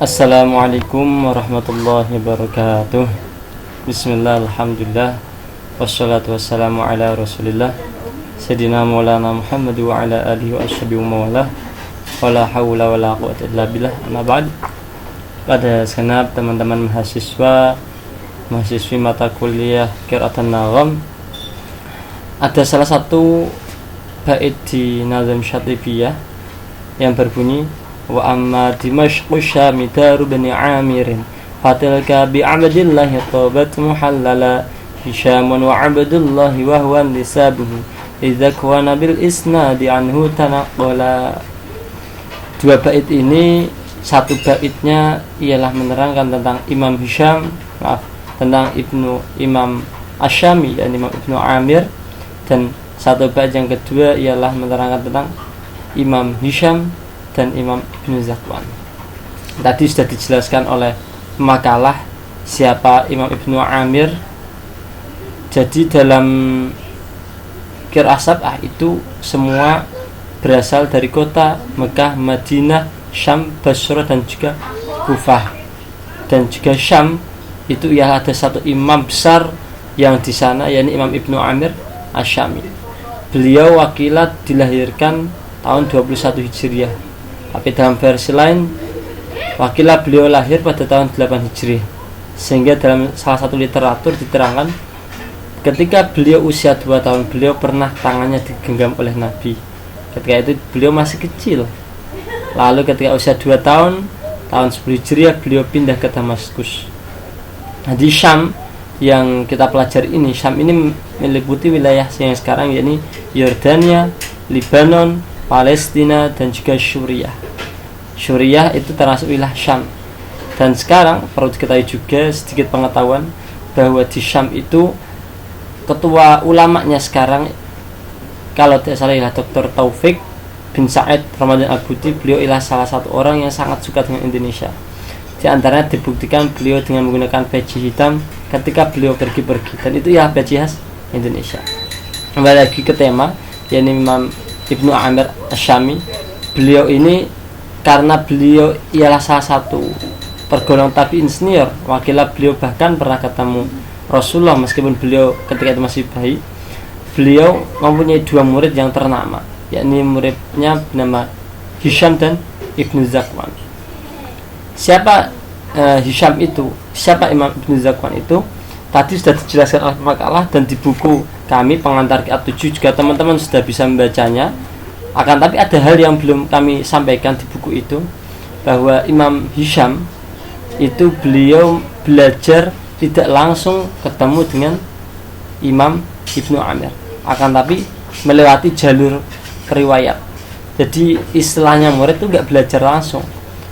Assalamualaikum warahmatullahi wabarakatuh. Bismillah, alhamdulillah, wassalatu wassalamu ala rasulillah Sayyidina maulana Muhammad wa ala alihi wa ashabihi wa mawalah. Wala hawla wala quwwata illa billah. Amma ba'd. Pada segenap teman-teman mahasiswi mata kuliah Qira'atan Nagham, ada salah satu bait di Nazm Syatibiyah yang berbunyi: wa amma Dimashqu Syami daru bani Amirin fatilka bi abdillahi tabat muhallala Hishamun wa abdullahi wa huwa nisabuhu idza kana bil isnadi anhu tanaqala. Dua bait ini, satu baitnya ialah menerangkan tentang Imam Hisham, tentang Imam Asyami dan Imam Ibnu Amir, dan satu bait yang kedua ialah menerangkan tentang Imam Hisham dan Imam Ibnu Zakwan. Tadi sudah dijelaskan oleh makalah siapa Imam Ibnu Amir. Jadi dalam Qira'ah Sab'ah itu semua berasal dari kota Mekah, Madinah, Syam, Basra dan juga Kufah. Dan juga Syam itu ya ada satu imam besar yang di sana, yakni Imam Ibnu Amir Asyami. Beliau wakilat dilahirkan tahun 21 Hijriah. Tapi dalam versi lain wakilah beliau lahir pada tahun 8 Hijriah. Sehingga dalam salah satu literatur diterangkan ketika beliau usia 2 tahun beliau pernah tangannya digenggam oleh Nabi. Ketika itu beliau masih kecil. Lalu ketika usia 2 tahun 10 Hijriah beliau pindah ke Damaskus. Nah, di Syam yang kita pelajari ini, Syam ini meliputi wilayah yang sekarang yakni Yordania, Lebanon, Palestina dan juga Suriah. Suriah itu termasuk wilayah Syam. Dan sekarang perlu diketahui juga sedikit pengetahuan bahwa di Syam itu ketua ulamanya sekarang, kalau tidak salah, ialah Dr. Taufik bin Sa'id Ramadan Al-Buti. Beliau ialah salah satu orang yang sangat suka dengan Indonesia. Di antaranya dibuktikan beliau dengan menggunakan peci hitam ketika beliau pergi-pergi, dan itu ya peci khas Indonesia. Kembali lagi ke tema, yakni Imam Ibnu Amir Asyami. Beliau ini karena beliau ialah salah satu pergolongan tabi'in senior, wakilah beliau bahkan pernah ketemu Rasulullah meskipun beliau ketika itu masih bayi. Beliau mempunyai 2 murid yang ternama, yakni muridnya bernama Hisham dan Ibnu Zakwan. Siapa Hisham itu? Siapa Imam Ibnu Zakwan itu? Tadi sudah dijelaskan oleh makalah, dan di buku kami pengantar Qira'at 7 juga teman-teman sudah bisa membacanya. Akan tapi ada hal yang belum kami sampaikan di buku itu, bahwa Imam Hisham itu beliau belajar tidak langsung ketemu dengan Imam Ibnu Amir, akan tapi melewati jalur riwayat. Jadi istilahnya murid itu enggak belajar langsung,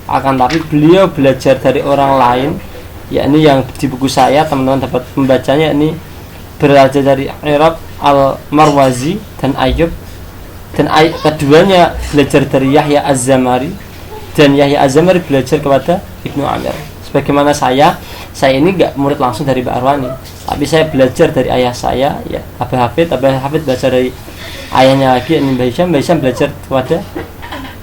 akan tapi beliau belajar dari orang lain, yakni yang di buku saya teman-teman dapat membacanya, yakni belajar dari Iraq Al-Marwazi dan Ayyub, dan keduanya belajar dari Yahya Az-Zamari, dan Yahya Az-Zamari belajar kepada Ibnu Amir. Sebagaimana saya ini enggak murid langsung dari Mbak Arwani, tapi saya belajar dari ayah saya, ya Abu Hafid belajar dari ayahnya lagi, yakni Mbak Hisham belajar kepada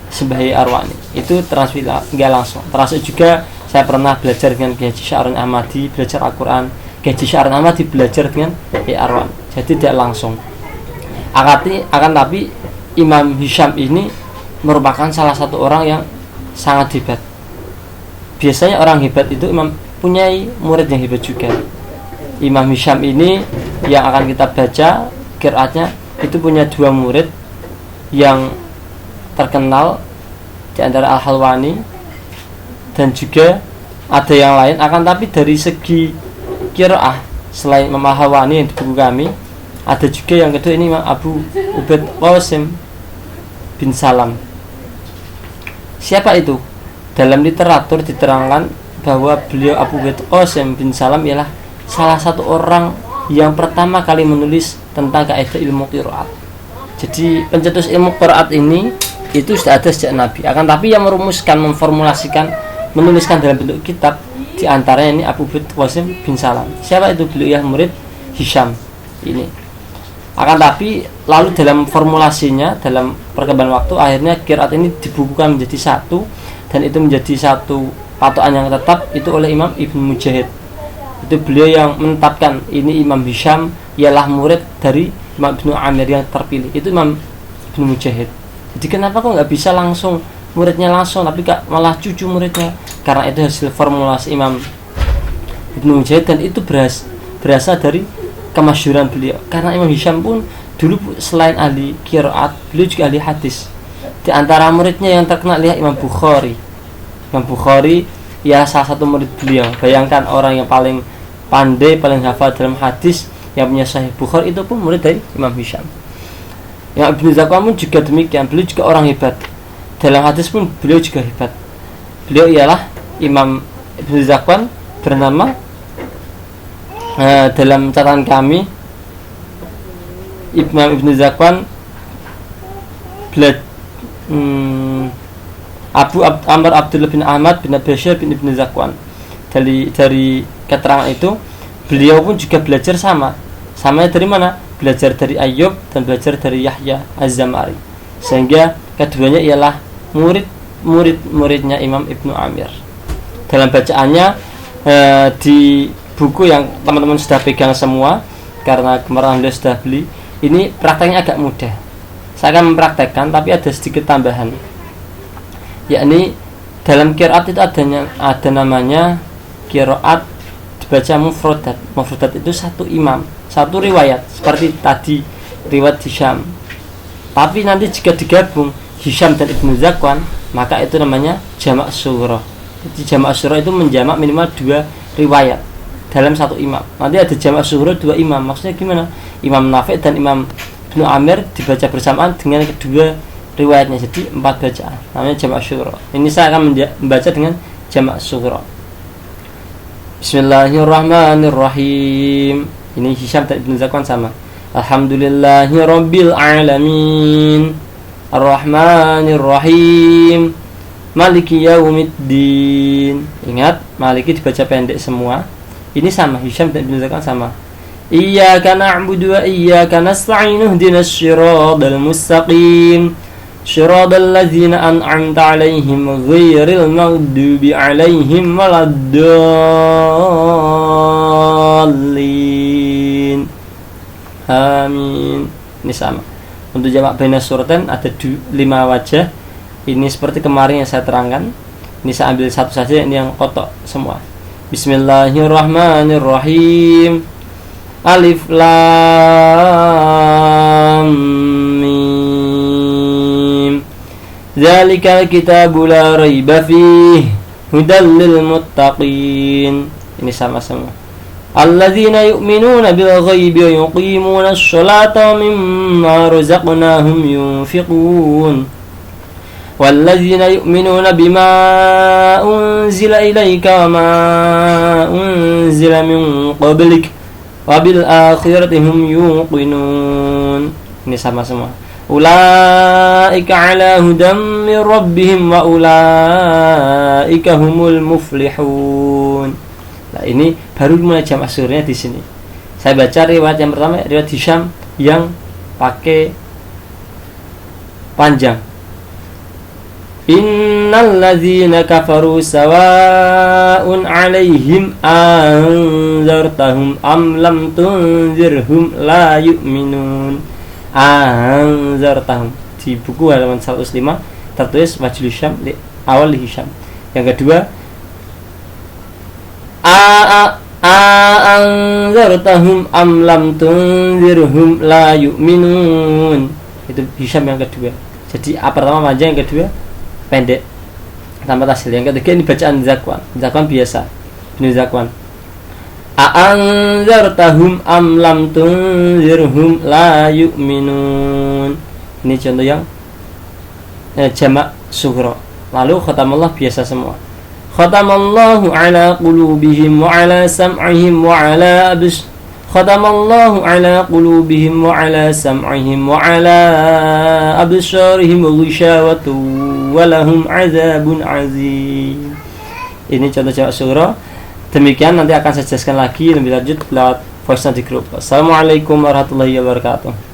Syembah Arwani. Itu transfer enggak langsung. Termasuk juga saya pernah belajar dengan Kiai Haji Sya'run Ahmadi, belajar Al-Quran. Kiai Haji Sya'run Ahmadi belajar dengan Kiai Arwan. Jadi tidak langsung. Akan tapi Imam Hisham ini merupakan salah satu orang yang sangat hebat. Biasanya orang hebat itu punya murid yang hebat juga. Imam Hisham ini yang akan kita baca qiraatnya itu punya 2 murid yang terkenal, di antara Al-Halwani dan juga ada yang lain. Akan tapi dari segi qiraah, selain Imam Al-Halwani yang di buku kami, ada juga yang kedua, ini Imam Abu Ubaid Qasim bin Salam. Siapa itu? Dalam literatur diterangkan bahwa beliau Abu Ubaid Qasim bin Salam ialah salah satu orang yang pertama kali menulis tentang kaidah ilmu qiraat. Jadi pencetus ilmu qiraat ini itu sudah ada sejak Nabi. Akan tapi yang merumuskan, memformulasikan, menuliskan dalam bentuk kitab, di antaranya ini Abu Ubaid Qasim bin Salam. Siapa itu? Beliau yang murid Hisham ini. Akan tapi lalu dalam formulasinya, dalam perkembangan waktu, akhirnya qiraat ini dibukukan menjadi satu, dan itu menjadi satu patokan yang tetap itu oleh Imam Ibnu Mujahid. Itu beliau yang menetapkan ini Imam Hisham ialah murid dari Imam Ibnu Amir yang terpilih. Itu Imam Ibnu Mujahid. Jadi kenapa kok nggak bisa langsung muridnya langsung, tapi malah cucu muridnya? Karena itu hasil formulasi Imam Ibnu Mujahid, dan itu berasal dari kemasyhuran beliau. Karena Imam Hisham pun dulu selain ahli qiraat, beliau juga ahli hadis. Di antara muridnya yang terkenal lihat Imam Bukhari. Imam Bukhari ya salah satu murid beliau. Bayangkan orang yang paling pandai, paling hafal dalam hadis, yang punya Sahih Bukhari, itu pun murid dari Imam Hisham. Yang Ibnu Zakwan pun juga demikian. Beliau juga orang hebat. Dalam hadis pun beliau juga hebat. Beliau ialah Imam Ibnu Zakwan, bernama dalam catatan kami Imam Ibnu Zakwan Abu Amr Abdullah bin Ahmad bin Bashir bin Ibnu Zakwan. Dari keterangan itu beliau pun juga belajar samanya dari mana? Belajar dari Ayyub dan belajar dari Yahya Az-Zamari. Sehingga keduanya ialah muridnya Imam Ibnu Amir. Dalam bacaannya di buku yang teman-teman sudah pegang semua, karena kemarin Anda sudah beli, ini prakteknya agak mudah. Saya akan mempraktekkan, tapi ada sedikit tambahan, yakni dalam qiraat itu ada namanya qiraat dibaca mufradat. Mufradat itu satu imam, satu riwayat, seperti tadi riwayat Hisham. Tapi nanti jika digabung Hisham dan Ibnu Zakwan, maka itu namanya jamak sughra. Jadi jamak sughra itu menjamak minimal 2 riwayat dalam satu imam. Nanti ada jamak sughra 2 imam. Maksudnya gimana? Imam Nafi' dan Imam Ibnu Amir dibaca bersamaan dengan kedua riwayatnya, jadi 4 bacaan. Namanya jamak sughra. Ini saya akan membaca dengan jamak sughra. Bismillahirrahmanirrahim. Ini Hisham dan Ibnu Zakwan sama. Alhamdulillahirabbil alamin. Ar-Rahmanir-Rahim. Maliki yaumiddin. Ingat, Maliki dibaca pendek semua. Ini sama, Hisham dan Ibnu Zakwan sama. Iyyaka na'budu wa iyyaka nasta'in ihdinas siratal mustaqim. Shiratal ladzina an'amta 'alaihim ghairil maghdubi 'alaihim waladdallin. Amin. Ini sama. Untuk jamak bainas suratain ada 5 wajah. Ini seperti kemarin yang saya terangkan. Ini saya ambil satu saja, ini yang kotok semua. Bismillahirrahmanirrahim. Alif lam mim. Dzalikal kitabu la raiba fihi hudal lil muttaqin. Ini sama semua. Alladzina yu'minuna bil ghaibi wa yuqimuna ash-sholata wa mimma razaqnahum yunfiqun. Walladzina yu'minuna bima unzila ilayka wa ma unzila min qablik wa bil akhirati hum yuqinun. Ini sama semua. Ulaika ala hudam min rabbihim wa ulaika humul muflihun. Nah, ini baru mulai jamak sughra di sini. Saya baca riwayat yang pertama, riwayat Hisham yang pakai panjang. Innal ladzina kafaru sawa'un 'alaihim anzartahum am lam tunzirhum la yu'minun. Anzartahum di buku halaman 105 tertulis Majlis Hisham awal di Hisham. Yang kedua, anzartahum am lam tunzirhum la yu'minun. Itu Hisham yang kedua. Jadi pertama panjang, yang kedua pendek tanpa tasil. Yang ketiga ini bacaan Zakwan biasa, Ibnu Zakwan. Anzartahum am lam tunzirhum la yu'minun. Ini contoh yang jamak sughra. Lalu khatamallah biasa semua. Khatamallahu ala qulubihim wa ala sam'ihim wa ala Khatamallahu ala qulubihim wa ala sam'ihim wa ala absarihim ghishawatu wa lahum azabun azim. Ini contoh jamak sughra. Demikian, nanti akan saya jelaskan lagi lebih lanjut lewat voice note di grup. Assalamualaikum warahmatullahi wabarakatuh.